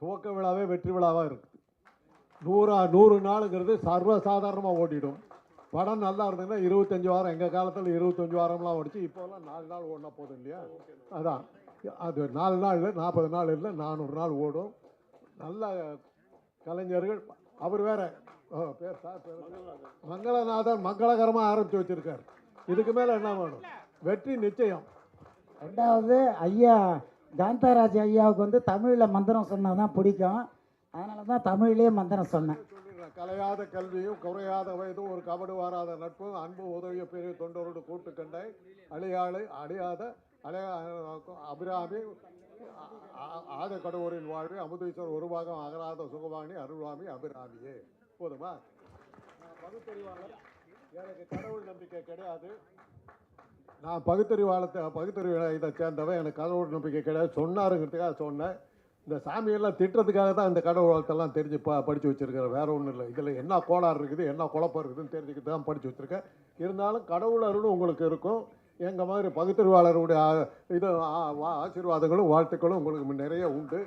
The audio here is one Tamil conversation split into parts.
துவக்க விழாவே வெற்றி விழாவாக இருக்குது. 100 நாளுங்கிறது சர்வசாதாரணமாக ஓடிடும். படம் நல்லா இருந்ததுன்னா 25 வாரம், எங்கள் காலத்தில் 25 வாரம்லாம் ஓடிச்சு. இப்போல்லாம் 4 நாள் ஓடினா போதும் இல்லையா? அதான் அது 4 நாள் இல்லை, 40 நாள் இல்லை, 400 நாள் ஓடும். நல்ல கலைஞர்கள். அவர் வேற பேர் சார் மங்களநாதன் மங்களகரமாக ஆரம்பித்து வச்சிருக்கார். இதுக்கு மேலே என்ன வேணும்? வெற்றி நிச்சயம். ரெண்டாவது ஐயா காந்தராஜ் ஐயாவுக்கு வந்து தமிழில் மந்திரம் சொன்னால் தான் பிடிக்கும். அதனால தான் தமிழிலே மந்திரம் சொன்னேன். கலையாத கல்வியும் குறையாத வயதும் ஒரு கபடு வாராத நட்பும் அன்பு உதவிய பெரிய தொண்டரோடு கூட்டு கண்டை அழியாளை அழியாத அபிராமி ஆத கடவுரின் வாழ்வு அமுதீஸ்வர் ஒரு பாகம் அகராத சுகவாணி அருள்வாமி அபிராமியே. போதுமா? பகுத்தறிவாளர். எனக்கு கடவுள் நம்பிக்கை கிடையாது. நான் பகுத்தறிவு இதை சேர்ந்தவன். எனக்கு கடவுள் நம்பிக்கை கிடையாது. சொன்னாருங்கிறதுக்காக சொன்னேன். இந்த சாமியெல்லாம் திட்டுறதுக்காக தான் இந்த கடவுளத்தெல்லாம் தெரிஞ்சு படித்து வச்சுருக்கிறேன். வேறு ஒன்றும் இல்லை. இதில் என்ன கோளாறு இருக்குது, என்ன குழப்பம் இருக்குதுன்னு தெரிஞ்சுக்கிட்டு தான் படித்து வச்சுருக்கேன். இருந்தாலும் கடவுள் அருளும் உங்களுக்கு இருக்கும். எங்கள் மாதிரி பகுத்தறிவாளருடைய இது ஆசீர்வாதங்களும் வாழ்த்துக்களும் உங்களுக்கு நிறைய உண்டு.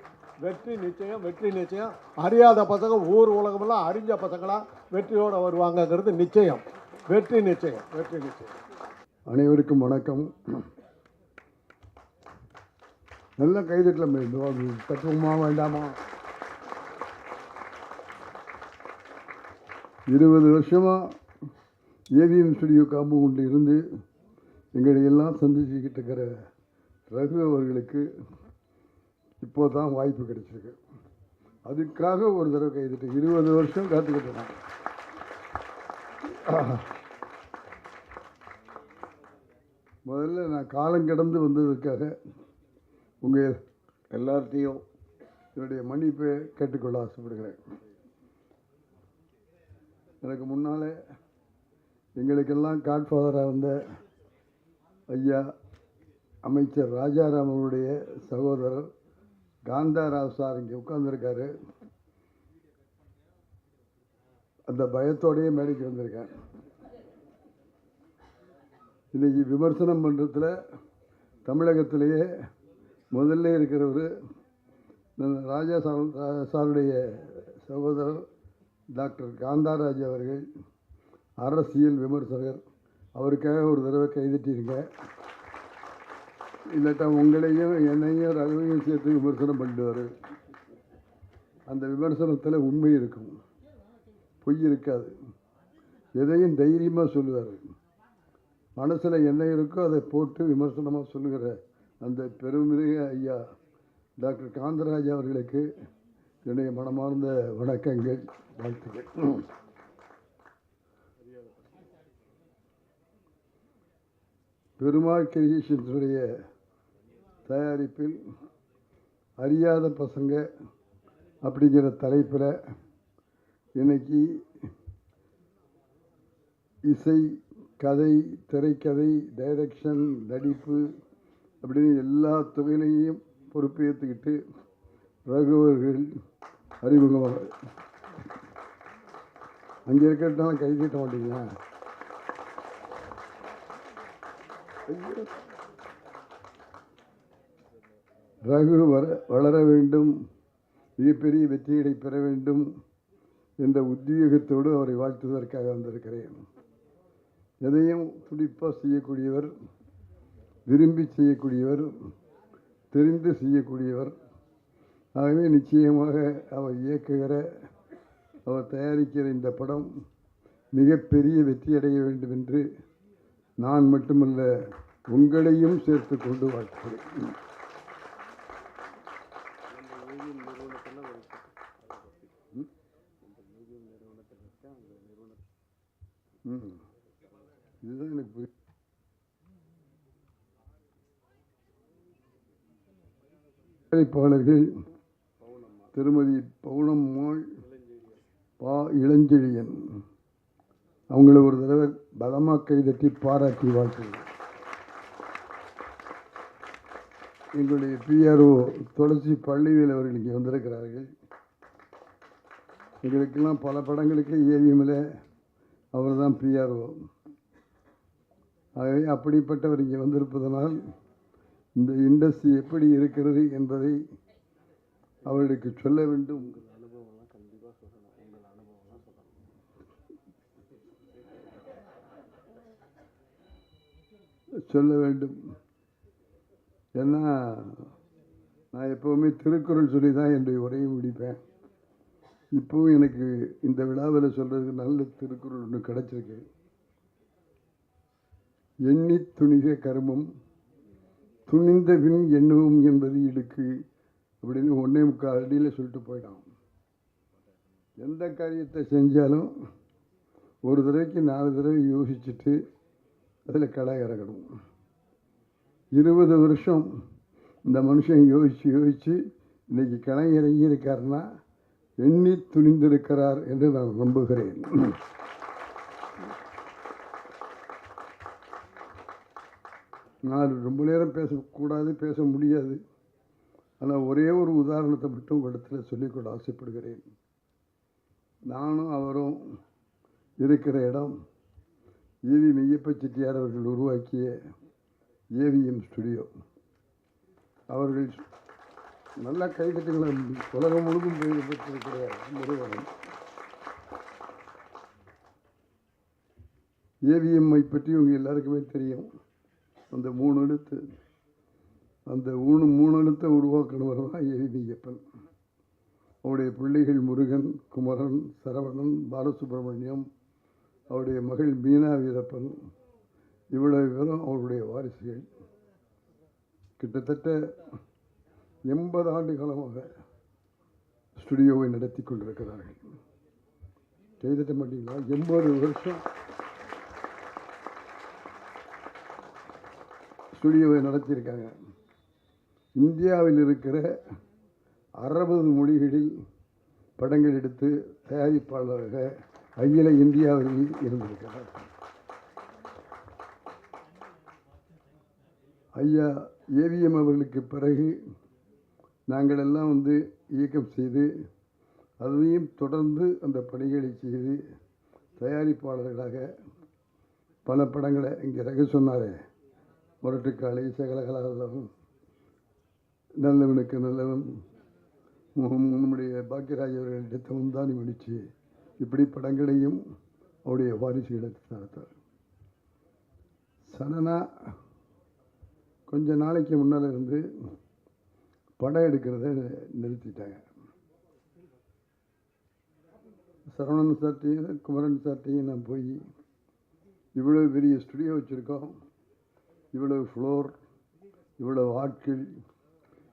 வெற்றி நிச்சயம், வெற்றி நிச்சயம். அறியாத பசங்க ஊர் உலகமெல்லாம் அறிஞ்ச பசங்களாக வெற்றியோடு வருவாங்கங்கிறது நிச்சயம். வெற்றி நிச்சயம், வெற்றி நிச்சயம். அனைவருக்கும் வணக்கம். நல்ல கைதட்டலாம் தத்துவமா வேண்டாமா? 20 வருஷமாக ஏவிஎம் ஸ்டுடியோ காம்பவுண்டில் இருந்து எங்களை எல்லாம் சந்திச்சுக்கிட்டு இருக்கிற ரகு அவர்களுக்கு இப்போ தான் வாய்ப்பு கிடைச்சிருக்கு. அதுக்காக ஒரு தடவை கைதட்டு. 20 வருஷம் காத்துக்கிட்டேன். முதல்ல நான் காலம் கடந்து வந்ததுக்காக உங்கள் எல்லார்த்தையும் என்னுடைய மன்னிப்பை கேட்டுக்கொள்ள ஆசைப்படுகிறேன். எனக்கு முன்னால் எங்களுக்கெல்லாம் காட்ஃபாதராக இருந்த ஐயா அமைச்சர் ராஜாராம் அவருடைய சகோதரர் காந்தாராவ் சார் இங்கே உட்கார்ந்துருக்காரு. அந்த பயத்தோடையே மேடைக்கு வந்திருக்கேன். இன்றைக்கி விமர்சனம் பண்ணுறதுல தமிழகத்திலேயே முதல்ல இருக்கிறவர் ராஜா சாருடைய சகோதரர் டாக்டர் காந்தாராஜ் அவர்கள், அரசியல் விமர்சகர். அவருக்காக ஒரு தடவை கைதட்டிருங்க. இல்லாட்டா உங்களையும் என்னையும் ரகுவையும் சேர்த்து விமர்சனம் பண்ணுவார். அந்த விமர்சனத்தில் உண்மை இருக்கும், பொய் இருக்காது. எதையும் தைரியமாக சொல்லுவார். மனசில் என்ன இருக்கோ அதை போட்டு விமர்சனமாக சொல்லுகிற அந்த பெருமிக ஐயா டாக்டர் காந்தராஜ் அவர்களுக்கு என்னுடைய மனமார்ந்த வணக்கங்கள், வாழ்த்துக்கள். பெருமாள் கிரியேஷன்ஸுடைய தயாரிப்பில் அறியாத பசங்க அப்படிங்கிற தலைப்பில் இன்னைக்கு இசை, கதை, திரைக்கதை, டைரக்ஷன், நடிப்பு அப்படின்னு எல்லா தொகையிலையும் பொறுப்பேற்றுக்கிட்டு ரகுவர்கள் அறிமுகமாக அங்கே இருக்கிறதுனால கை தட்ட மாட்டீங்களா? ரகு வளர வேண்டும், மிகப்பெரிய வெற்றியை பெற வேண்டும் என்ற உத்வேகத்தோடு அவரை வாழ்த்துவதற்காக வந்திருக்கிறேன். எதையும் துடிப்பாக செய்யக்கூடியவர், விரும்பி செய்யக்கூடியவர், தெரிந்து செய்யக்கூடியவர். ஆகவே நிச்சயமாக அவர் இயக்குகிற, அவர் தயாரிக்கிற இந்த படம் மிகப்பெரிய வெற்றியடைய வேண்டும் என்று நான் மட்டுமல்ல உங்களையும் சேர்த்து கொண்டு வாழ்த்துகிறேன். இதுதான் எனக்கு தயாரிப்பாளர்கள் திருமதி பவுனம்மாள், பா இளஞ்செழியன், அவங்கள ஒரு தடவை பலமாக கைதட்டி பாராட்டி வாழ்த்துகிறேன். எங்களுடைய பிஆர்ஓ துளசி பள்ளிவேல் அவர்கள் இங்கே வந்திருக்கிறார்கள். எங்களுக்கெல்லாம் பல படங்களுக்கு ஏவிஎம்மில் அவர் தான் பிஆர்ஓ. ஆகவே அப்படிப்பட்டவர் இங்கே வந்திருப்பதனால் இந்த இண்டஸ்ட்ரி எப்படி இருக்கிறது என்பதை அவர்களுக்கு சொல்ல வேண்டும். சொல்ல வேண்டும். ஏன்னா நான் எப்போவுமே திருக்குறள் சொல்லி தான் என்னுடைய உரையை முடிப்பேன். இப்போவும் எனக்கு இந்த விழாவில் சொல்கிறதுக்கு நல்ல திருக்குறள் ஒன்று கிடச்சிருக்கு. எண்ணி துணிக கர்மம் துணிந்த பின் எண்ணுவோம் என்பது இழுக்கு அப்படின்னு 1.25 அடியில் சொல்லிட்டு போயிட்டான். எந்த காரியத்தை செஞ்சாலும் ஒரு தடவைக்கு 4 தடவை யோசிச்சுட்டு அதில் களை இறக்கணும். 20 வருஷம் இந்த மனுஷன் யோசித்து இன்னைக்கு களை இறங்கி இருக்காருன்னா எண்ணி துணிந்திருக்கிறார் என்று நான் நம்புகிறேன். நான் ரொம்ப நேரம் பேசக்கூடாது, பேச முடியாது. ஆனால் ஒரே ஒரு உதாரணத்தை மட்டும் உங்களிடத்தில் சொல்லிக்கொள்ள ஆசைப்படுகிறேன். நானும் அவரும் இருக்கிற இடம் ஏவி மெய்யப்ப செட்டியார் அவர்கள் உருவாக்கிய ஏவிஎம் ஸ்டுடியோ. அவர்கள் நல்ல கைதட்டுகளை உலகம் முழுதும் பெற்றிருக்கிற நிறுவனம். ஏவிஎம்ஐ பற்றி உங்கள் எல்லாருக்குமே தெரியும். அந்த 3 எழுத்து, அந்த 3 எழுத்தை உருவாக்கினவர் தான் ஏவி மெய்யப்பன். அவருடைய பிள்ளைகள் முருகன், குமரன், சரவணன், பாலசுப்ரமணியம், அவருடைய மகள் மீனா வீரப்பன், இவ்வளவு பேரும் அவருடைய வாரிசுகள். கிட்டத்தட்ட 80 ஆண்டு காலமாக ஸ்டுடியோவை நடத்தி கொண்டிருக்கிறார்கள். செய்திட்ட மாட்டீங்களா? 80 வருஷம் ஸ்டுடியோவை நடத்தியிருக்காங்க. இந்தியாவில் இருக்கிற 60 மொழிகளில் படங்கள் எடுத்து தயாரிப்பாளராக அகில இந்தியாவில் இருந்திருக்கிறார். ஐயா ஏவிஎம் அவர்களுக்கு பிறகு நாங்கள் எல்லாம் இயக்கம் செய்து அதையும் தொடர்ந்து அந்த பணிகளை செய்து தயாரிப்பாளர்களாக பல படங்களை இங்கே ரக சொன்னாரே, முரட்டுக்காளி, சகலகலாவலம், நல்லவனுக்கு நல்லவன், நம்முடைய பாக்கியராஜ் அவர்கள் எடுத்த முந்தானி முடிச்சு, இப்படி படங்களையும் அவருடைய வாரிசுகள் எடுத்து நடத்தார். சடனா கொஞ்ச நாளைக்கு முன்னால் இருந்து படம் எடுக்கிறத நிறுத்திட்டாங்க. சரவணன் சார்ட்டையும் குமரன் சார்ட்டையும் நான் போய் இவ்வளோ பெரிய ஸ்டுடியோ வச்சுருக்கோம், இவ்வளவு ஃப்ளோர், இவ்வளவு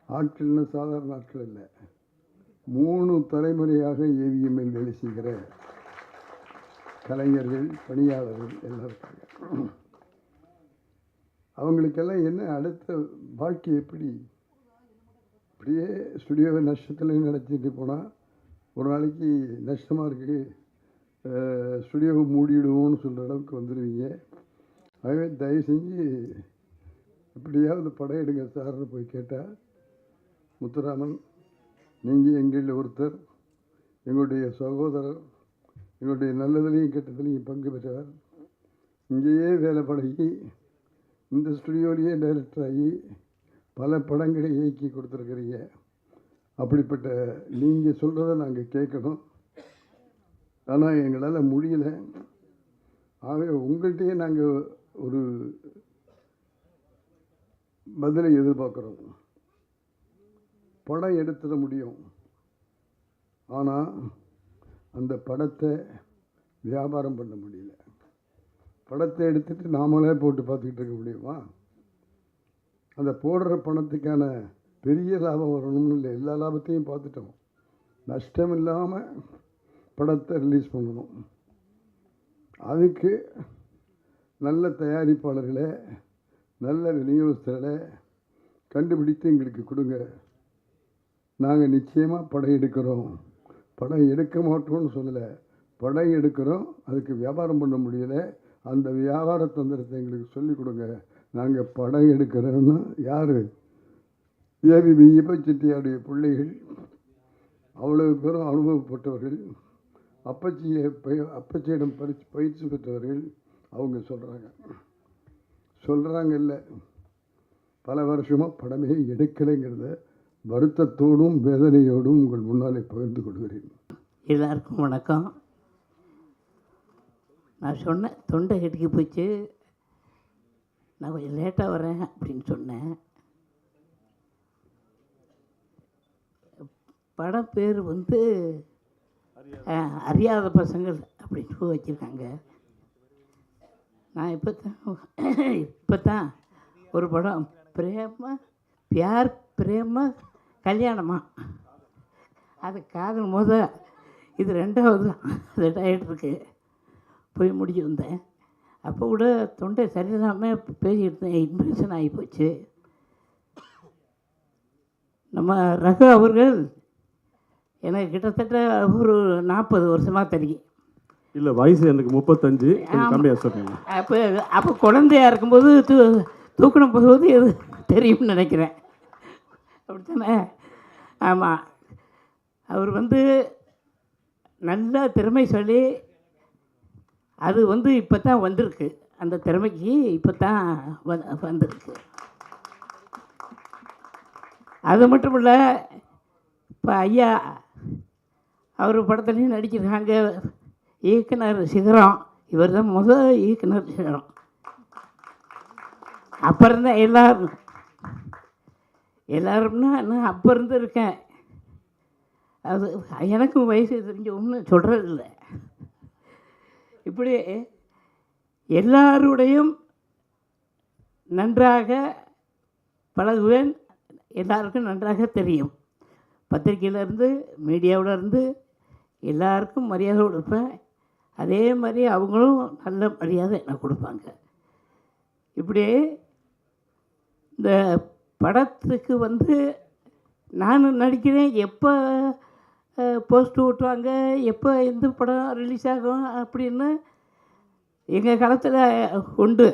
ஆட்கள்னு சாதாரண ஆட்கள் இல்லை, 3 தலைமுறையாக ஏவிஎம்மில் வேலை செய்கிற கலைஞர்கள், பணியாளர்கள் எல்லாம் இருக்காங்க. அவங்களுக்கெல்லாம் என்ன அடுத்த வாழ்க்கை எப்படி? இப்படியே ஸ்டுடியோவை நஷ்டத்தில் நடத்திட்டு போனால் ஒரு நாளைக்கு நஷ்டமாக இருக்குது, ஸ்டுடியோவை மூடிவிடுவோம்னு சொல்கிற அளவுக்கு வந்துடுவீங்க. ஆகவே தயவு செஞ்சு எப்படியாவது படம் எடுங்க சார்னு போய் கேட்டால், முத்துராமன், நீங்கள் எங்களில் ஒருத்தர், எங்களுடைய சகோதரர், எங்களுடைய நல்லதுலேயும் கெட்டதுலேயும் பங்கு பெற்றவர், இங்கேயே வேலை பழகி இந்த ஸ்டுடியோலேயே டைரக்டர் ஆகி பல படங்களை இயக்கி கொடுத்துருக்குறீங்க. அப்படிப்பட்ட நீங்கள் சொல்கிறத நாங்கள் கேட்கணும், ஆனால் எங்களால் முடியலை. ஆகவே உங்கள்கிட்டயே நாங்கள் ஒரு பதிலை எதிர்பார்க்குறோம். படம் எடுத்துட முடியும், ஆனால் அந்த படத்தை வியாபாரம் பண்ண முடியல. படத்தை எடுத்துகிட்டு நாமளே போட்டு பார்த்துக்கிட்டு இருக்க முடியுமா? அந்த போடுற பணத்துக்கான பெரிய லாபம் வரணும்னு இல்லை, எல்லா லாபத்தையும் பார்த்துட்டோம். நஷ்டம் இல்லாமல் படத்தை ரிலீஸ் பண்ணணும். அதுக்கு நல்ல தயாரிப்பாளர்களை, நல்ல விநியோகஸ்தர்களை கண்டுபிடித்து எங்களுக்கு கொடுங்க. நாங்கள் நிச்சயமாக படம் எடுக்கிறோம். படம் எடுக்க மாட்டோம்னு சொல்லலை, படம் எடுக்கிறோம். அதுக்கு வியாபாரம் பண்ண முடியலை, அந்த வியாபார தந்திரத்தை எங்களுக்கு சொல்லிக் கொடுங்க. நாங்கள் படம் எடுக்கிறோன்னு. யார்? ஏவி மெய்யப்ப செட்டியாருடைய பிள்ளைகள், அவ்வளவு பேரும் அனுபவப்பட்டவர்கள், அப்பச்சியிடம் பயிற்சி பெற்றவர்கள். அவங்க சொல்கிறாங்க இல்லை, பல வருஷமாக படமே எடுக்கலைங்கிறத வருத்தத்தோடும் வேதனையோடும் உங்கள் முன்னாலே பகிர்ந்து கொள்கிறேன். எல்லாருக்கும் வணக்கம். நான் சொன்னேன் தொண்டை கட்டிக்கு போச்சு, நான் கொஞ்சம் லேட்டாக வரேன் அப்படின்னு சொன்னேன். படம் பேர் வந்து அறியாத பசங்கள் அப்படின்னு வச்சுருக்காங்க. நான் இப்போ தான் ஒரு படம் பியார் பிரேம கல்யாணமா, அது காதல் இது 2வது ஆகிட்டுருக்கு. போய் முடிச்சு வந்தேன். அப்போ கூட தொண்டை சரியில்லாமல் பேசிக்கிட்டு இருந்தேன். இன்ஃபெக்ஷன் ஆகி போச்சு. நம்ம ரகு அவர்கள் எனக்கு கிட்டத்தட்ட ஒரு 40 வருஷமாக தெரியும். இல்லை, வயசு எனக்கு 35, கம்மியாக சொல்கிறீங்க. அப்போ குழந்தையாக இருக்கும்போது தூக்கணும் போது எது தெரியும்னு நினைக்கிறேன். அப்படித்தானே? ஆமாம். அவர் வந்து நல்ல திறமை சொல்லி அது வந்து இப்போ தான் வந்திருக்கு. அந்த திறமைக்கு இப்போ தான் வந்திருக்கு. அது மட்டும் இல்லை, இப்போ ஐயா அவர் படத்துலையும் நடிச்சிருக்காங்க. இயக்குனர் சிகரம், இவர் தான் இயக்குனர் சிகரம். அப்போ இருந்தேன் எல்லாரும்னா நான் அப்போ இருந்து இருக்கேன். அது எனக்கும் வயசு தெரிஞ்ச ஒன்றும் சொல்கிறதில்ல. இப்படி எல்லாருடையும் நன்றாக பழகுவேன். எல்லாருக்கும் நன்றாக தெரியும். பத்திரிக்கையிலேருந்து மீடியாவிலேருந்து எல்லாருக்கும் மரியாதை கொடுப்பேன். அதே மாதிரி அவங்களும் நல்ல மரியாதை எனக்கு கொடுப்பாங்க. இப்படி இந்த படத்துக்கு வந்து நான் நடிக்கிறேன். எப்போ போஸ்ட் ஓட்டுவாங்க, எப்போ எந்த படம் ரிலீஸ் ஆகும் அப்படின்னு எங்கள் காலத்தில் உண்டு.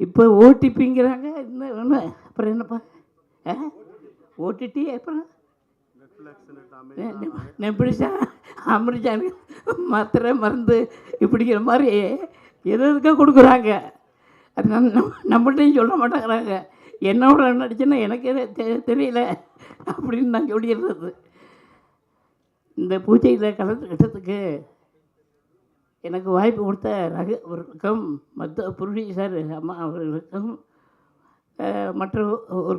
இப்போ ஓடிபிங்கிறாங்க. இன்னும் ஒன்று அப்புறம் என்னப்பா ஓடிடி அப்புறம் நெப்பிடிச்சா அமிர்ஜான் மாத்திரை மருந்து இப்படிங்கிற மாதிரி எதுக்காக கொடுக்குறாங்க. அது நம்மள்டையும் சொல்ல மாட்டேங்கிறாங்க. என்னோட நடிச்சுன்னா எனக்கே தெரியல அப்படின்னு நான் சொல்லிடுறது. இந்த பூஜையில் கலந்துக்கிட்டதுக்கு எனக்கு வாய்ப்பு கொடுத்த ரகு அவர்களுக்கும் மற்ற ப்ரொடியூசர் அம்மா அவர்களுக்கும் மற்ற ஒரு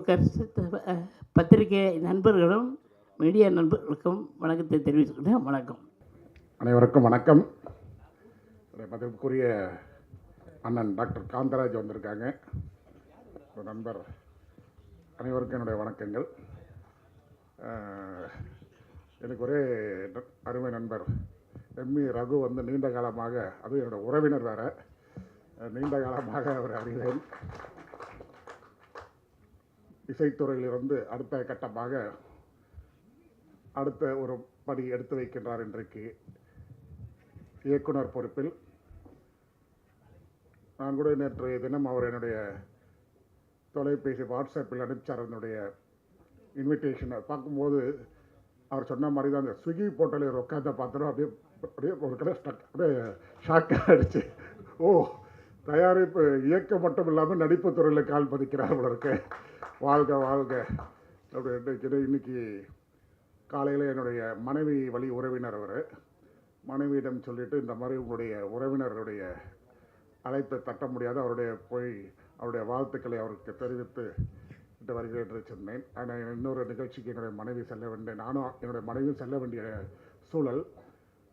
பத்திரிகை நண்பர்களும் மீடியா நண்பர்களுக்கும் வணக்கத்தை தெரிவித்துக்கிட்டேன். வணக்கம். அனைவருக்கும் வணக்கம். மதிப்புக்குரிய அண்ணன் டாக்டர் காந்தராஜ் வந்திருக்காங்க. ஒரு நண்பர், அனைவருக்கும் என்னுடைய வணக்கங்கள். எனக்கு ஒரே அருமை நண்பர் எம்இ ரகு வந்து நீண்ட காலமாக, அதுவும் என்னோடய உறவினர் வேறு, நீண்ட காலமாக அவர் அறிவேன். இசைத்துறையிலிருந்து அடுத்த கட்டமாக அடுத்த ஒரு படி எடுத்து வைக்கின்றார். இன்றைக்கு இயக்குனர் பொறுப்பில். நான் கூட நேற்றைய தினம் அவர் என்னுடைய தொலைபேசி வாட்ஸ்அப்பில் அனுப்பிச்சார். என்னுடைய இன்விடேஷனை பார்க்கும்போது அவர் சொன்ன மாதிரி தான் அந்த ஸ்விக்கி போர்ட்டலில் உட்காந்து பார்த்துடும். அப்படியே ஒரு கடை அப்படியே ஷாக் ஆகிடுச்சு. ஓ, தயாரிப்பு இயக்கம் மட்டும் இல்லாமல் நடிப்பு துறையில் கால் பதிக்கிறார் போல இருக்கு. வாழ்க வாழ்க அப்படி. இன்னைக்கு காலையில் என்னுடைய மனைவி வழி உறவினர் அவர், மனைவியிடம் சொல்லிவிட்டு இந்த மாதிரி உங்களுடைய உறவினருடைய அழைப்பை தட்ட முடியாது, அவருடைய வாழ்த்துக்களை அவருக்கு தெரிவித்து விட்டு வருகிறேன் என்று சொன்னேன். ஆனால் இன்னொரு நிகழ்ச்சிக்கு என்னுடைய மனைவி செல்ல வேண்டிய, நானும் என்னுடைய மனைவியும் செல்ல வேண்டிய சூழல்.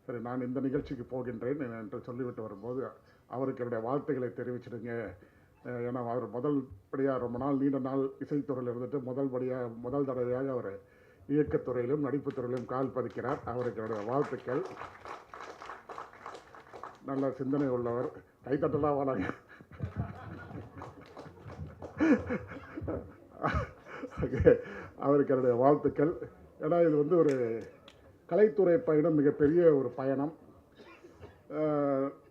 சரி, நான் இந்த நிகழ்ச்சிக்கு போகின்றேன் என்று சொல்லிவிட்டு வரும்போது அவருக்கு என்னுடைய வாழ்த்துக்களை தெரிவிச்சிடுங்க. ஏன்னா அவர் முதல்படியாக ரொம்ப நாள் நீண்ட நாள் இசைத்துறையில் இருந்துட்டு முதல் தடவையாக அவர் இயக்கத்துறையிலும் நடிப்புத்துறையிலும் கால் பதிக்கிறார். அவருக்கு என்னுடைய வாழ்த்துக்கள். நல்ல சிந்தனை உள்ளவர். கைத்தட்டலாம் வாழாங்க. அவருக்கு என்னுடைய வாழ்த்துக்கள். ஏன்னா இது வந்து ஒரு கலைத்துறை பயணம், மிகப்பெரிய ஒரு பயணம்.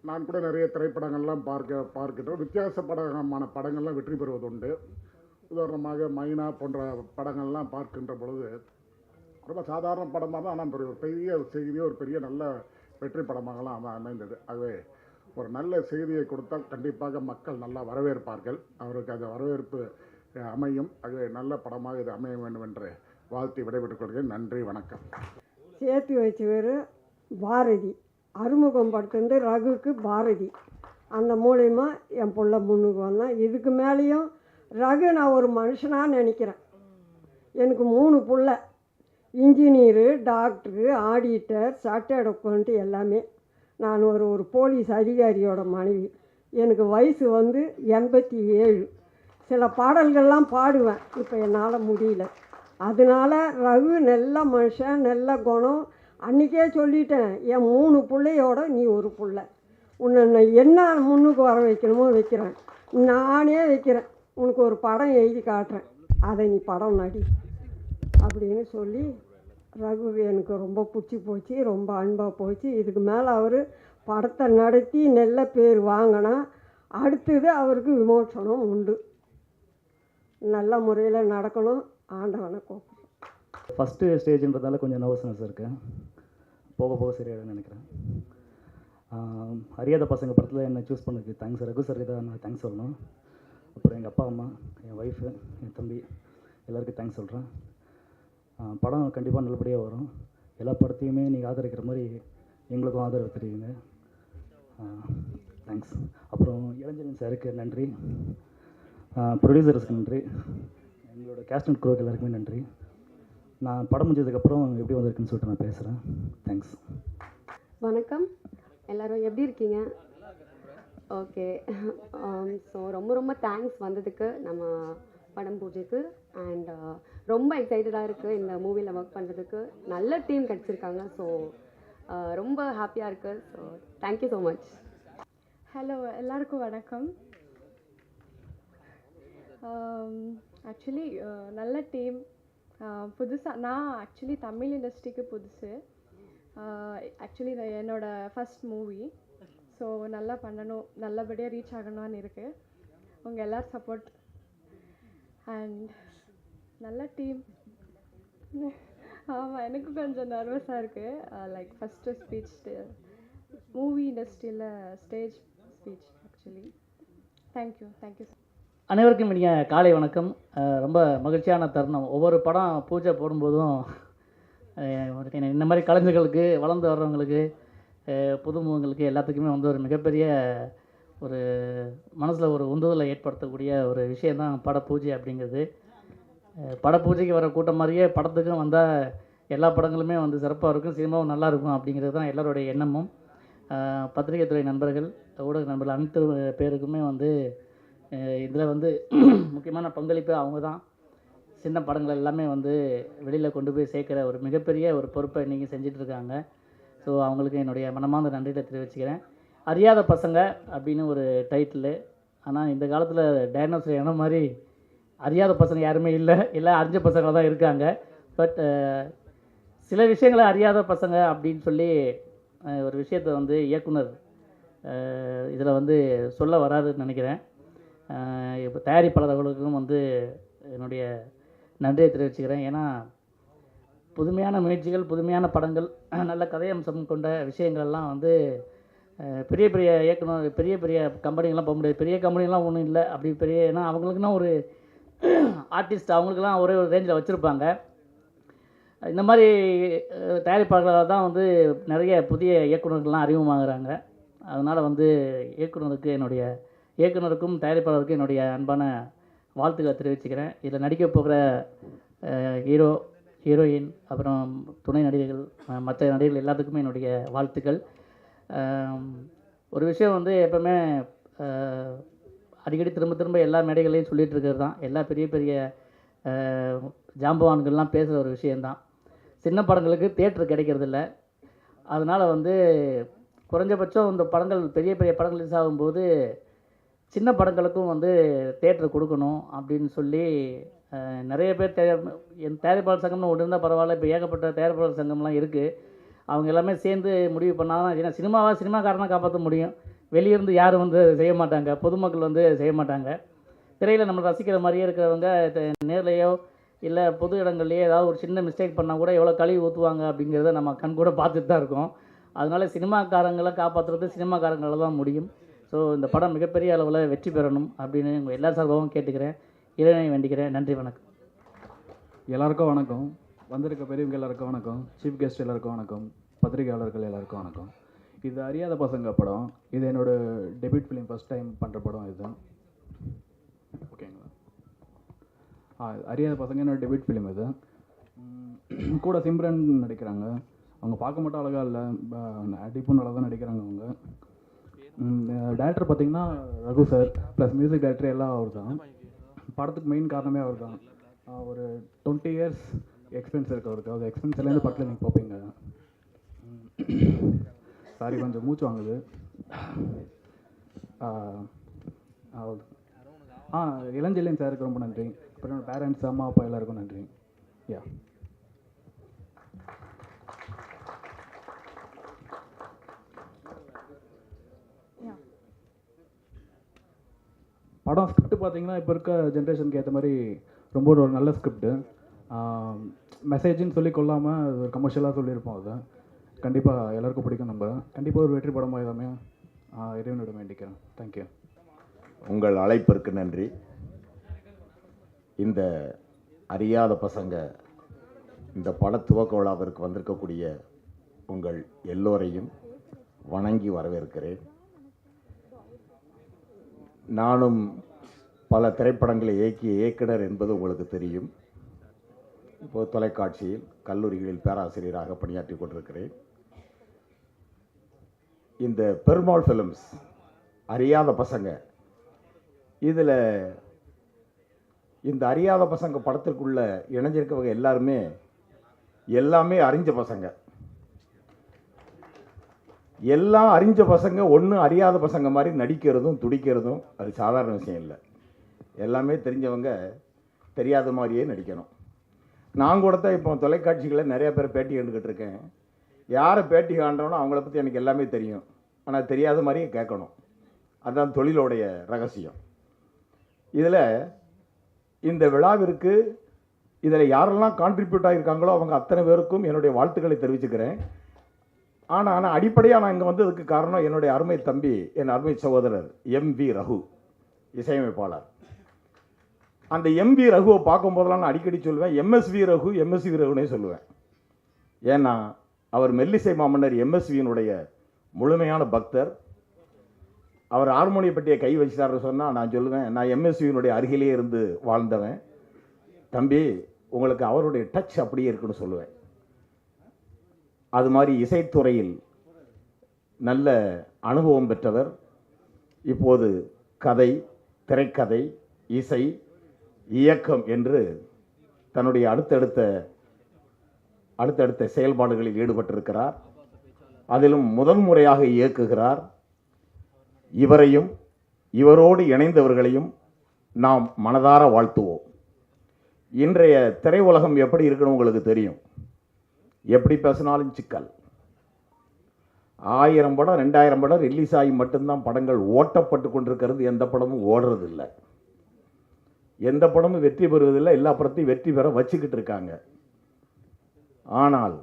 நான் கூட நிறைய திரைப்படங்கள்லாம் பார்க்கின்றோம். வித்தியாசப்படமான படங்கள்லாம் வெற்றி பெறுவதுண்டு. உதாரணமாக மைனா போன்ற படங்கள்லாம் பார்க்கின்ற பொழுது ரொம்ப சாதாரண படமாக தான், ஆனால் ஒரு பெரிய செய்தியோ ஒரு பெரிய நல்ல வெற்றி படமாகலாம் அமைந்தது. ஆகவே ஒரு நல்ல செய்தியை கொடுத்தால் கண்டிப்பாக மக்கள் நல்லா வரவேற்பார்கள். அவருக்கு அந்த வரவேற்பு அமையும். ஆகவே நல்ல படமாக இது அமைய வேண்டும் என்று வாழ்த்தி விடைபெற்றுக் கொள்கிறேன். நன்றி, வணக்கம். சேர்த்து வச்சவர் பாரதி, அறிமுகம் படுத்துருந்து ரகுக்கு பாரதி. அந்த மூலயமா என் பிள்ளை முன்னுக்கு வந்தான். இதுக்கு மேலேயும் ரகு நான் ஒரு மனுஷனாக நினைக்கிறேன். எனக்கு 3 பிள்ளை, engineer, doctor, auditor, chartered account எல்லாமே. நான் ஒரு போலீஸ் அதிகாரியோட மனைவி. எனக்கு வயசு 87. சில பாடல்கள்லாம் பாடுவேன், இப்போ என்னால் முடியல. அதனால ரகு நல்ல மனுஷன், நல்ல குணம். அன்றைக்கே சொல்லிட்டேன், என் 3 பிள்ளையோட நீ ஒரு பிள்ளை. உன்னை நான் என்ன முன்னுக்கு வர வைக்கணுமோ வைக்கிறேன், நானே வைக்கிறேன். உனக்கு ஒரு படம் எழுதி காட்டுறேன், அதை நீ படம் நடி அப்படின்னு சொல்லி ரகு எனக்கு ரொம்ப பிடிச்சி போச்சு, ரொம்ப அன்பாக போச்சு. இதுக்கு மேலே அவர் படத்தை நடத்தி நல்ல பேர் வாங்கினா அடுத்தது அவருக்கு விமோசனம் உண்டு. நல்ல முறையில் நடக்கணும். ஆண்டவனை கூப்பிடுறேன். ஃபஸ்ட்டு ஸ்டேஜ்ன்றதால கொஞ்சம் நர்வஸ்னஸ் இருக்குது. போக போக சரியாயிடும்னு நினைக்கிறேன். அறியாத பசங்க படத்தில் என்னை சூஸ் பண்ணதுக்கு தேங்க்ஸ். ரகு சார் தான் நான் தேங்க்ஸ் சொல்லணும். அப்புறம் எங்கள் அப்பா அம்மா, என் ஒய்ஃபு, என் தம்பி எல்லாருக்கும் தேங்க்ஸ் சொல்கிறேன். படம் கண்டிப்பாக நல்லபடியாக வரும். எல்லா படத்தையுமே நீங்கள் ஆதரிக்கிற மாதிரி எங்களுக்கும் ஆதரவு தெரியுங்க. தேங்க்ஸ். அப்புறம் இளஞ்சலின் சாருக்கு நன்றி, ப்ரொடியூசர்ஸ்க்கு நன்றி, எங்களோட கேஸ்ட் அண்ட் க்ரூக்கு எல்லாருக்குமே நன்றி. நான் படம் முடிஞ்சதுக்கப்புறம் எப்படி வந்திருக்குன்னு சொல்லிட்டு நான் பேசுகிறேன். தேங்க்ஸ். வணக்கம், எல்லோரும் எப்படி இருக்கீங்க? ஓகே. ஸோ ரொம்ப தேங்க்ஸ் வந்ததுக்கு நம்ம படம் பூஜைக்கு. அண்ட் ரொம்ப எக்ஸைட்டடாக இருக்குது இந்த மூவியில் ஒர்க் பண்ணுறதுக்கு. நல்ல டீம் கிடச்சிருக்காங்க. ஸோ ரொம்ப ஹாப்பியாக இருக்குது. So thank you so much. Hello, எல்லாருக்கும் வணக்கம். ஆக்சுவலி நல்ல டீம். புதுசாக நான் ஆக்சுவலி தமிழ் இண்டஸ்ட்ரிக்கு புதுசு. ஆக்சுவலி இது என்னோடய ஃபஸ்ட் மூவி. ஸோ நல்லா பண்ணணும், நல்லபடியாக ரீச் ஆகணும்னு இருக்குது. உங்கள் எல்லோரும் சப்போர்ட் அண்ட் நல்ல டீம். ஆமாம், எனக்கு கொஞ்சம் நர்வஸாக இருக்குது. லைக் ஃபஸ்ட்டு ஸ்பீச் மூவி இண்டஸ்ட்ரியில் stage speech actually. Thank you sir. அனைவருக்கும் இனிய காலை வணக்கம். ரொம்ப மகிழ்ச்சியான தருணம். ஒவ்வொரு படம் பூஜை போடும்போதும் இந்த மாதிரி கலைஞர்களுக்கு, வளர்ந்து வர்றவங்களுக்கு, புதுமுகங்களுக்கு எல்லாத்துக்குமே ஒரு மிகப்பெரிய ஒரு மனசில் ஒரு உந்துதலை ஏற்படுத்தக்கூடிய ஒரு விஷயந்தான் பட பூஜை அப்படிங்கிறது. பட பூஜைக்கு வர கூட்டம் மாதிரியே படத்துக்கும் வந்தால் எல்லா படங்களுமே சிறப்பாக இருக்கும், சினிமாவும் நல்லாயிருக்கும் அப்படிங்கிறது தான் எல்லோருடைய எண்ணமும். பத்திரிகை துறை நண்பர்கள், ஊடக நண்பர்கள் அனைத்து பேருக்குமே இதில் முக்கியமான பங்களிப்பு அவங்க தான். சின்ன படங்கள் எல்லாமே வெளியில் கொண்டு போய் சேர்க்குற ஒரு மிகப்பெரிய ஒரு பொறுப்பை இன்றைக்கி செஞ்சிட்ருக்காங்க. ஸோ அவங்களுக்கு என்னுடைய மனமார்ந்த நன்றியை தெரிவிச்சுக்கிறேன். அறியாத பசங்க அப்படின்னு ஒரு டைட்டிலு. ஆனால் இந்த காலத்தில் டைனோசர் என்ன மாதிரி அறியாத பசங்க யாருமே இல்லை, எல்லாம் அறிஞ்ச பசங்க தான் இருக்காங்க. பட் சில விஷயங்களை அறியாத பசங்க அப்படின்னு சொல்லி ஒரு விஷயத்தை இயக்குனர் இதில் சொல்ல வராதுன்னு நினைக்கிறேன். இப்போ தயாரிப்பாளர்களுக்கும் என்னுடைய நன்றியை தெரிவிச்சுக்கிறேன். ஏன்னா புதுமையான முயற்சிகள், புதுமையான படங்கள், நல்ல கதையம்சம் கொண்ட விஷயங்கள்லாம் பெரிய பெரிய இயக்குனர், பெரிய பெரிய கம்பெனிகள்லாம் போக முடியாது. பெரிய கம்பெனிலாம் ஒன்றும் இல்லை அப்படி பெரிய. ஏன்னா அவங்களுக்குன்னா ஒரு ஆர்டிஸ்ட் அவங்களுக்குலாம் ஒரே ஒரு ரேஞ்சில் வச்சுருப்பாங்க. இந்த மாதிரி தயாரிப்பாளர்களால் தான் நிறைய புதிய இயக்குநர்கள்லாம் அறிமுகமாகறாங்க. அதனால் இயக்குனருக்கும் தயாரிப்பாளருக்கும் என்னுடைய அன்பான வாழ்த்துக்களை தெரிவிச்சுக்கிறேன். இதில் நடிக்க போகிற ஹீரோ, ஹீரோயின், அப்புறம் துணை நடிகர்கள், மற்ற நடிகர்கள் எல்லாத்துக்குமே என்னுடைய வாழ்த்துக்கள். ஒரு விஷயம் எப்போவுமே அடிக்கடி திரும்ப திரும்ப எல்லா மேடைகளையும் சொல்லிகிட்டு இருக்கிறது தான், எல்லா பெரிய பெரிய ஜாம்பவான்கள்லாம் பேசுகிற ஒரு விஷயந்தான். சின்ன படங்களுக்கு தேட்டர் கிடைக்கிறதில்ல. அதனால் குறைஞ்சபட்சம் இந்த படங்கள், பெரிய பெரிய படங்கள் ரிலீஸ் ஆகும்போது சின்ன படங்களுக்கும் தேட்டர் கொடுக்கணும் அப்படின்னு சொல்லி நிறைய பேர் தயாரிப்பாளர் சங்கம்னு ஒன்று இருந்தால் பரவாயில்ல. இப்போ ஏகப்பட்ட தயாரிப்பாளர் சங்கம்லாம் இருக்குது. அவங்க எல்லாமே சேர்ந்து முடிவு பண்ணாதான், ஏன்னா சினிமாக்காரனாக காப்பாற்ற முடியும். வெளியிருந்து யாரும் செய்ய மாட்டாங்க, பொதுமக்கள் செய்ய மாட்டாங்க. திரையில் நம்ம ரசிக்கிற மாதிரியே இருக்கிறவங்க நேர்லையோ இல்லை பொது இடங்கள்லையோ ஏதாவது ஒரு சின்ன மிஸ்டேக் பண்ணால் கூட எவ்வளோ கழுவி ஊற்றுவாங்க அப்படிங்கிறத நம்ம கண் கூட பார்த்துட்டு தான் இருக்கோம். அதனால் சினிமாக்காரங்களை காப்பாற்றுறது சினிமாக்காரங்களால் தான் முடியும். ஸோ இந்த படம் மிகப்பெரிய அளவில் வெற்றி பெறணும் அப்படின்னு உங்கள் எல்லா சார்பாகவும் கேட்டுக்கிறேன், இறைவனை வேண்டிக்கிறேன். நன்றி, வணக்கம். எல்லாருக்கும் வணக்கம். வந்திருக்க பெரியவங்க எல்லாருக்கும் வணக்கம், சீஃப் கெஸ்ட் எல்லாருக்கும் வணக்கம், பத்திரிகையாளர்கள் எல்லாருக்கும் வணக்கம். இது அறியாத பசங்க படம். இது என்னோட டெபியூட் ஃபிலிம், ஃபஸ்ட் டைம் பண்ணுற படம் இது. ஓகேங்களா? அறியாத பசங்க என்னோட டெபியூட் ஃபிலிம் இது. கூட சிம்ரன் நடிக்கிறாங்க. அவங்க பார்க்க மட்டும் அழகாக இல்லை, நடிப்பும் நல்லா தான் நடிக்கிறாங்க அவங்க. டேரக்டர் பார்த்திங்கன்னா Raghu sir, plus music director எல்லாம் அவர் தான். படத்துக்கு மெயின் காரணமே அவர் தான். ஒரு 20 இயர்ஸ் எக்ஸ்பீரியன்ஸ் இருக்குது அவருக்கு. அவர் எக்ஸ்பீரியன்ஸ் எல்லாமே படத்தில் நீங்கள் பார்ப்பீங்க. சாரி, கொஞ்சம் மூச்சு வாங்குது. இளஞ்செல்லியன் சாருக்கு ரொம்ப நன்றி. அப்புறம் பேரண்ட்ஸ், அம்மா அப்பா எல்லாருக்கும் நன்றி. யா, படம் ஸ்கிரிப்ட் பார்த்தீங்கன்னா இப்போ இருக்க ஜென்ரேஷனுக்கு ஏற்ற மாதிரி ரொம்ப ஒரு நல்ல ஸ்கிரிப்டு. மெசேஜ்னு சொல்லி கொள்ளாமல் அது ஒரு கமர்ஷியலாக சொல்லியிருப்போம். அதை கண்டிப்பாக எல்லாருக்கும் பிடிக்கும். நம்ம கண்டிப்பாக ஒரு வெற்றி படமாக எல்லாமே இறைவனிடம் வேண்டிக்கிறேன். தேங்க்யூ. உங்கள் அழைப்பிற்கு நன்றி. இந்த அறியாத பசங்க இந்த பட துவக்க விழாவிற்கு வந்திருக்கக்கூடிய உங்கள் எல்லோரையும் வணங்கி வரவேற்கிறேன். நானும் பல திரைப்படங்களை இயக்கிய இயக்குனர் என்பது உங்களுக்கு தெரியும். இப்போது தொலைக்காட்சியில், கல்லூரிகளில் பேராசிரியராக பணியாற்றி கொண்டிருக்கிறேன். இந்த பெருமாள் ஃபிலிம்ஸ் அறியாத பசங்க, இதில் இந்த அறியாத பசங்க படத்திற்குள்ள இணைஞ்சிருக்கவங்க எல்லாமே அறிஞ்ச பசங்க. எல்லாம் அறிஞ்ச பசங்க ஒன்று அறியாத பசங்க மாதிரி நடிக்கிறதும் துடிக்கிறதும் அது சாதாரண விஷயம் இல்லை. எல்லாமே தெரிஞ்சவங்க தெரியாத மாதிரியே நடிக்கணும். நான் கூட தான் இப்போ தொலைக்காட்சிகளில் நிறைய பேர் பேட்டி கண்டுக்கிட்டு இருக்கேன். யாரை பேட்டி காண்றோனோ அவங்கள பற்றி எனக்கு எல்லாமே தெரியும், ஆனால் தெரியாத மாதிரியே கேட்கணும். அதுதான் தொழிலோடைய ரகசியம். இதில் இந்த விழாவிற்கு இதில் யாரெல்லாம் கான்ட்ரிபியூட் ஆகியிருக்காங்களோ அவங்க அத்தனை பேருக்கும் என்னுடைய வாழ்த்துக்களை தெரிவிச்சுக்கிறேன். ஆனால் அடிப்படையாக நான் இங்கே வந்ததுக்கு காரணம் என்னுடைய அருமை தம்பி, என் அருமை சகோதரர் எம்.வி. ரகு, இசையமைப்பாளர். அந்த எம்.வி. ரகுவை பார்க்கும்போதெல்லாம் நான் அடிக்கடி சொல்லுவேன் எம்எஸ்வி ரகுனே சொல்லுவேன். ஏன்னா அவர் மெல்லிசை மாமன்னர் எம்எஸ்வியினுடைய முழுமையான பக்தர். அவர் ஹார்மோனிய பெட்டியை கை வச்சிட்டாருன்னு சொன்னால் நான் சொல்லுவேன், நான் எம்எஸ்வியினுடைய அருகிலே இருந்து வாழ்ந்தவன். தம்பி, உங்களுக்கு அவருடைய டச் அப்படியே இருக்குன்னு சொல்லுவேன். அது மாதிரி இசைத்துறையில் நல்ல அனுபவம் பெற்றவர். இப்போது கதை, திரைக்கதை, இசை, இயக்கம் என்று தன்னுடைய அடுத்தடுத்த செயல்பாடுகளில் ஈடுபட்டிருக்கிறார். அதிலும் முதன்முறையாக இயக்குகிறார். இவரையும் இவரோடு இணைந்தவர்களையும் நாம் மனதார வாழ்த்துவோம். இன்றைய திரையுலகம் எப்படி இருக்குன்னு உங்களுக்கு தெரியும். எப்படி பேசினாலும் சிக்கல். 1000 படம் 2000 படம் ரிலீஸ் ஆகி மட்டும்தான் படங்கள் ஓட்டப்பட்டு கொண்டிருக்கிறது. எந்த படமும் ஓடுறதில்லை, எந்த படமும் வெற்றி பெறுவதில்லை. எல்லா படத்தையும் வெற்றி பெற வச்சுக்கிட்டு இருக்காங்க. ஆனால்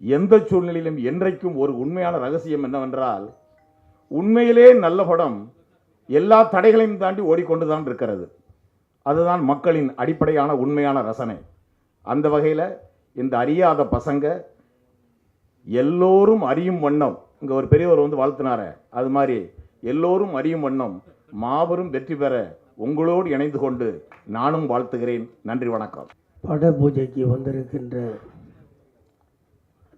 எந்த சூழ்நிலையிலும் என்றைக்கும் ஒரு உண்மையான ரகசியம் என்னவென்றால், உண்மையிலே நல்ல படம் எல்லா தடைகளையும் தாண்டி ஓடிக்கொண்டு தான் இருக்கிறது. அதுதான் மக்களின் அடிப்படையான உண்மையான ரசனை. அந்த வகையில் இந்த அறியாத பசங்க எல்லோரும் அறியும் வண்ணம், இங்கே ஒரு பெரியவர் வந்து வாழ்த்தினார, அது மாதிரி எல்லோரும் அறியும் வண்ணம் மாபெரும் வெற்றி பெற உங்களோடு இணைந்து கொண்டு நானும் வாழ்த்துகிறேன். நன்றி, வணக்கம். பட பூஜைக்கு வந்திருக்கின்ற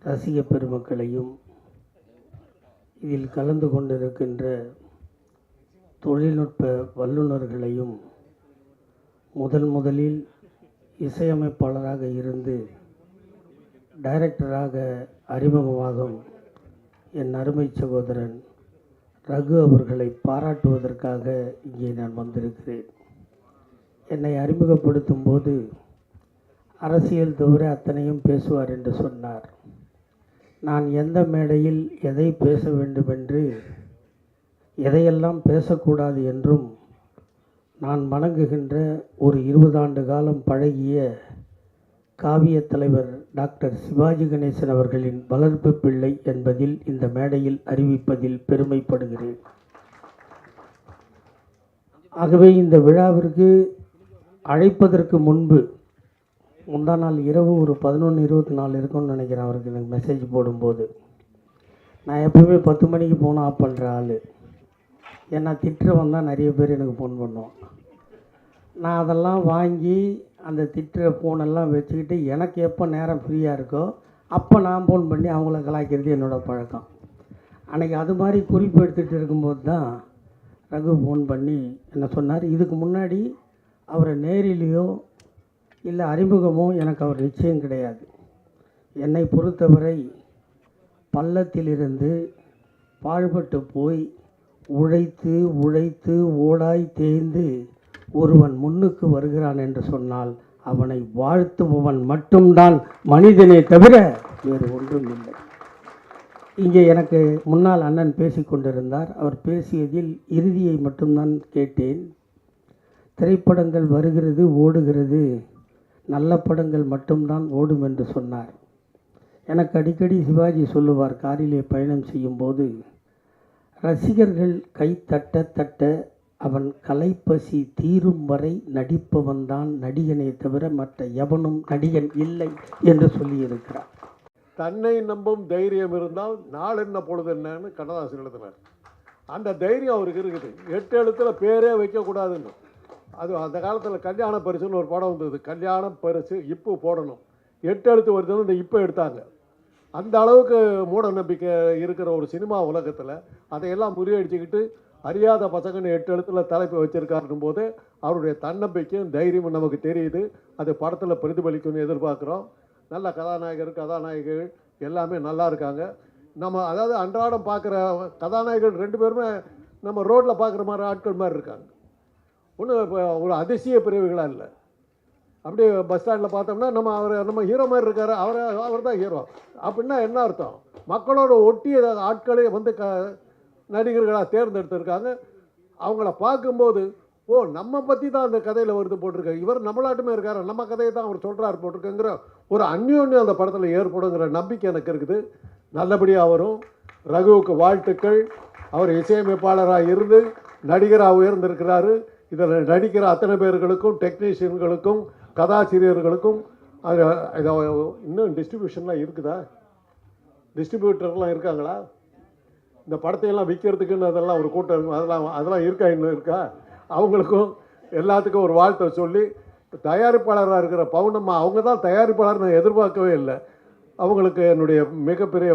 ரசிக பெருமக்களையும் இதில் கலந்து கொண்டிருக்கின்ற தொழில்நுட்ப வல்லுநர்களையும், முதலில் இசையமைப்பாளராக இருந்து டைரக்டராக அறிமுகமாகும் என் அருமை சகோதரன் ரகு அவர்களை பாராட்டுவதற்காக இங்கே நான் வந்திருக்கிறேன். என்னை அறிமுகப்படுத்தும் போது அரசியல் தவிர அத்தனையும் பேசுவார் என்று சொன்னார். நான் எந்த மேடையில் எதை பேச வேண்டுமென்று, எதையெல்லாம் பேசக்கூடாது என்றும் நான் வணங்குகின்ற ஒரு 20 ஆண்டு காலம் பழகிய காவிய தலைவர் டாக்டர் சிவாஜி கணேசன் அவர்களின் வளர்ப்பு பிள்ளை என்பதில் இந்த மேடையில் அறிவிப்பதில் பெருமைப்படுகிறேன். ஆகவே இந்த விழாவிற்கு அழைப்பதற்கு முன்பு முந்தா நாள் இரவு ஒரு 11:24 இருக்கும்னு நினைக்கிறேன் அவருக்கு எனக்கு மெசேஜ் போடும்போது. நான் எப்போவுமே 10 மணிக்கு ஃபோன் ஆஃப் பண்ணுற ஆள். ஏன்னா திட்டுறவன் தான் நிறைய பேர் எனக்கு ஃபோன் பண்ணுவான். நான் அதெல்லாம் வாங்கி அந்த திட்டுற ஃபோனெல்லாம் வச்சுக்கிட்டு எனக்கு எப்போ நேரம் ஃப்ரீயாக இருக்கோ அப்போ நான் ஃபோன் பண்ணி அவங்கள கலாய்க்கிறது என்னோடய பழக்கம். அன்றைக்கி அது மாதிரி குறிப்பு எடுத்துகிட்டு இருக்கும்போது தான் ரகு ஃபோன் பண்ணி என்ன சொன்னார், இதுக்கு முன்னாடி அவரை நேரிலேயோ இல்லை அறிமுகமோ எனக்கு அவர் நிச்சயம் கிடையாது. என்னை பொறுத்தவரை பள்ளத்திலிருந்து பாழ்பட்டு போய் உழைத்து உழைத்து ஓடாய் தேய்ந்து ஒருவன் முன்னுக்கு வருகிறான் என்று சொன்னால் அவனை வாழ்த்துபவன் மட்டும்தான் மனிதனே தவிர வேறு ஒன்றும் இல்லை. இங்கே எனக்கு முன்னால் அண்ணன் பேசி கொண்டிருந்தார். அவர் பேசியதில் இறுதியை மட்டும்தான் கேட்டேன். திரைப்படங்கள் வருகிறது ஓடுகிறது, நல்ல படங்கள் மட்டும்தான் ஓடும் என்று சொன்னார். எனக்கு அடிக்கடி சிவாஜி சொல்லுவார், காரிலே பயணம் செய்யும்போது ரசிகர்கள் கை தட்ட தட்ட அவன் கலைப்பசி தீரும் வரை நடிப்பவன்தான் நடிகனை தவிர மற்ற எவனும் நடிகன் இல்லை என்று சொல்லியிருக்கிறார். தன்னை நம்பும் தைரியம் இருந்தால் நாள் என்ன பொழுது என்னன்னு கண்ணதாசன் எழுதினார். அந்த தைரியம் அவருக்கு இருக்குது. 8 எழுத்தில் பேரே வைக்கக்கூடாதுன்னு. அது அந்த காலத்தில் கல்யாண பரிசுன்னு ஒரு படம் வந்தது. கல்யாண பரிசு இப்போ போடணும், 8 எழுத்து வருதுன்னு இந்த இப்போ எடுத்தாங்க. அந்த அளவுக்கு மூட நம்பிக்கை இருக்கிற ஒரு சினிமா உலகத்தில் அதையெல்லாம் முறியடிச்சுக்கிட்டு அறியாத பசங்கன்னு 8 எழுத்தில் தலைப்பு வச்சுருக்காருன்னும் போது அவருடைய தன்னம்பிக்கையும் தைரியமும் நமக்கு தெரியுது. அது படத்தில் பிரதிபலிக்கும்னு எதிர்பார்க்குறோம். நல்ல கதாநாயகர்கள் எல்லாமே நல்லா இருக்காங்க. நம்ம அதாவது அன்றாடம் பார்க்குற கதாநாயகர்கள் 2 பேருமே நம்ம ரோட்டில் பார்க்குற மாதிரி ஆட்கள் மாதிரி இருக்காங்க. ஒன்றும் இப்போ ஒரு அதிசய பிரிவுகளாக இல்லை. அப்படியே பஸ் ஸ்டாண்டில் பார்த்தோம்னா நம்ம ஹீரோ மாதிரி இருக்கார், அவர் தான் ஹீரோ அப்படின்னா என்ன அர்த்தம்? மக்களோட ஒட்டிய ஆட்களே வந்து நடிகர்களாக தேர்ந்தெடுத்திருக்காங்க. அவங்கள பார்க்கும்போது ஓ நம்ம பற்றி தான் அந்த கதையில் வருது போட்டிருக்காங்க, இவர் நம்மளாட்டுமே இருக்கார், நம்ம கதையை தான் அவர் சொல்கிறார் போட்டிருக்கங்கிற ஒரு அந்யோன்யம் அந்த படத்தில் ஏற்படுங்கிற நம்பிக்கை எனக்கு இருக்குது. நல்லபடியாக வரும். ரகுவுக்கு வாழ்த்துக்கள். அவர் இசையமைப்பாளராக இருந்து நடிகராக உயர்ந்திருக்கிறாரு. இதில் நடிக்கிற அத்தனை பேர்களுக்கும், டெக்னீஷியன்களுக்கும், கதாசிரியர்களுக்கும் இதை இன்னும் டிஸ்ட்ரிபியூஷன்லாம் இருக்குதா? டிஸ்ட்ரிபியூட்டர்லாம் இருக்காங்களா? இந்த படத்தையெல்லாம் விற்கிறதுக்குன்னு அதெல்லாம் ஒரு கூட்டம் அதெல்லாம் இருக்கா? இன்னும் இருக்கா? அவங்களுக்கும் எல்லாத்துக்கும் ஒரு வாழ்த்தை சொல்லி, தயாரிப்பாளராக இருக்கிற பவுனம்மா அவங்க தான் தயாரிப்பாளர், நான் எதிர்பார்க்கவே இல்லை. அவங்களுக்கு என்னுடைய மிகப்பெரிய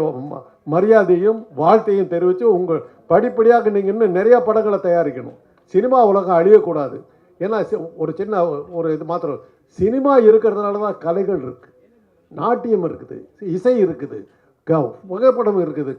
மரியாதையும் வாழ்த்தையும் தெரிவித்து, உங்கள் படிப்படியாக நீங்கள் இன்னும் நிறையா படங்களை தயாரிக்கணும். சினிமா உலகம் அழியக்கூடாது. ஏன்னா ஒரு சின்ன ஒரு இது மாத்திரம், சினிமா இருக்கிறதுனால தான் கலைகள் இருக்குது, நாட்டியம் இருக்குது, இசை இருக்குது, புகைப்படம் இருக்குது,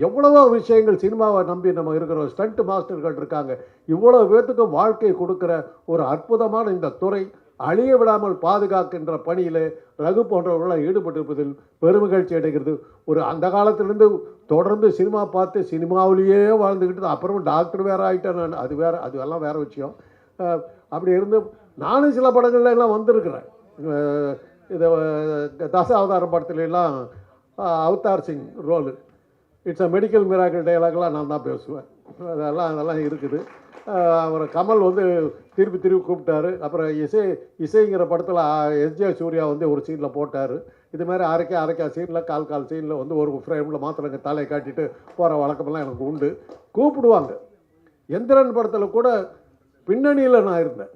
எவ்வளவோ விஷயங்கள் சினிமாவை நம்பி நம்ம இருக்கிறோம். ஸ்டண்ட் மாஸ்டர்கள் இருக்காங்க. இவ்வளோ பேர்த்துக்கும் வாழ்க்கை கொடுக்குற ஒரு அற்புதமான இந்த துறை அழிய விடாமல் பாதுகாக்கின்ற பணியில் ரகு போன்றவர்களாக ஈடுபட்டிருப்பதில் பெருமகிழ்ச்சி அடைகிறது. ஒரு அந்த காலத்திலேருந்து தொடர்ந்து சினிமா பார்த்து சினிமாவிலேயே வாழ்ந்துக்கிட்டு அப்புறம் டாக்டர் வேறு ஆகிட்டேன் நான். அது வேறு, அதுவெல்லாம் வேறு விஷயம். அப்படி இருந்து நானும் சில படங்கள்ல எல்லாம் வந்திருக்கிறேன். இது தசாவதாரம் படத்துலலாம் Avatar Singh role, it's a medical miracle டைலாக்லாம் நான் தான் பேசுவேன். அதெல்லாம் இருக்குது. அவர் கமல் வந்து திருப்பி கூப்பிட்டாரு. அப்புறம் இசைங்கிற படத்தில் எஸ்ஜே சூர்யா வந்து ஒரு சீனில் போட்டார். இது மாதிரி அரைக்கா சீனில் கால் சீனில் வந்து ஒரு ஃப்ரேமில் மாத்திரங்க தலையை காட்டிட்டு போகிற வழக்கமெல்லாம் எனக்கு உண்டு. கூப்பிடுவாங்க. எந்திரன் படத்தில் கூட பின்னணியில் நான் இருந்தேன்,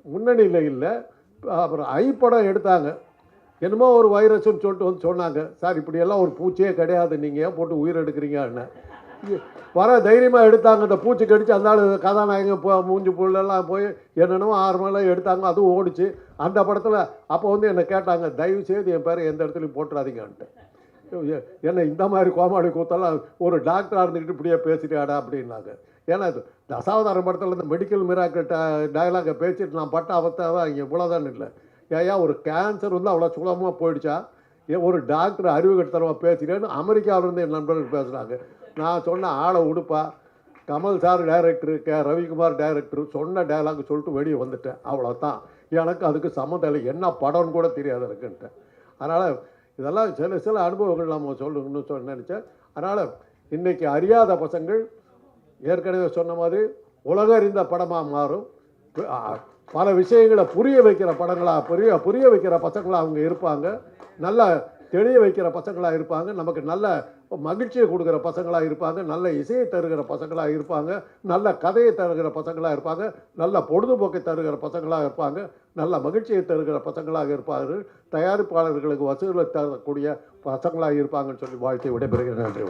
முன்னணியில் இல்லை. அப்புறம் படம் எடுத்தாங்க. என்னமோ ஒரு வைரஸ்ன்னு சொல்லிட்டு வந்து சொன்னாங்க, சார் இப்படியெல்லாம் ஒரு பூச்சியே கிடையாது, நீங்கள் ஏன் போட்டு உயிர் எடுக்கிறீங்கன்னு. வர தைரியமாக எடுத்தாங்க. அந்த பூச்சி கடிச்சு அந்த ஆள் கதாநாயகன் மூஞ்சி புள்ளெல்லாம் போய் என்னென்னமோ 6 மணிலாம் எடுத்தாங்க. அதுவும் ஓடிச்சு அந்த படத்தில். அப்போ வந்து என்னை கேட்டாங்க, தயவு செய்து என் பேரை எந்த இடத்துலையும் போட்டுறாதீங்கன்ட்டு. என்ன இந்த மாதிரி கோமாளி கூத்தெல்லாம் ஒரு டாக்டராக இருந்துக்கிட்டு இப்படியே பேசிட்டாடா அப்படின்னாங்க. ஏன்னா இது தசாவதாரம் படத்தில் இந்த மெடிக்கல் மிராக்கிள் டயலாகை பேசிட்டு நான் பட்ட அவத்தை தான் இங்கே இவ்வளோதான் இல்லை. ஏயா ஒரு கேன்சர் வந்து அவ்வளோ சுலபமாக போயிடுச்சா? ஒரு டாக்டர் அறிவுகட்டத்தனமாக பேசுகிறேன்னு அமெரிக்காவிலேருந்து என் நண்பர்கள் பேசுகிறாங்க. நான் சொன்ன ஆளை உடுப்பா, Kamal sir director, Ravikumar director சொன்ன டைலாக் சொல்லிட்டு வெளியே வந்துட்டேன். அவ்வளோதான். எனக்கு அதுக்கு சம்மந்தம் இல்லை, என்ன படம்னு கூட தெரியாது எனக்குன்ட்டேன். அதனால் இதெல்லாம் சில அனுபவங்கள் நம்ம சொல்லணும்னு நினச்சேன். அதனால் இன்றைக்கி அறியாத பசங்கள் ஏற்கனவே சொன்ன மாதிரி உலக அறிந்த படமாக மாறும். பல விஷயங்களை புரிய வைக்கிற படங்களாக புரிய வைக்கிற பசங்களாக அவங்க இருப்பாங்க. நல்ல தெளிய வைக்கிற பசங்களாக இருப்பாங்க. நமக்கு நல்ல மகிழ்ச்சியை கொடுக்குற பசங்களாக இருப்பாங்க. நல்ல இசையை தருகிற பசங்களாக இருப்பாங்க. நல்ல கதையை தருகிற பசங்களாக இருப்பாங்க. நல்ல பொழுதுபோக்கை தருகிற பசங்களாக இருப்பாங்க. நல்ல மகிழ்ச்சியை தருகிற பசங்களாக இருப்பார்கள். தயாரிப்பாளர்களுக்கு வசூலை தரக்கூடிய பசங்களாக இருப்பாங்கன்னு சொல்லி வாழ்த்து விடைபெறுகிறேன். நன்றி.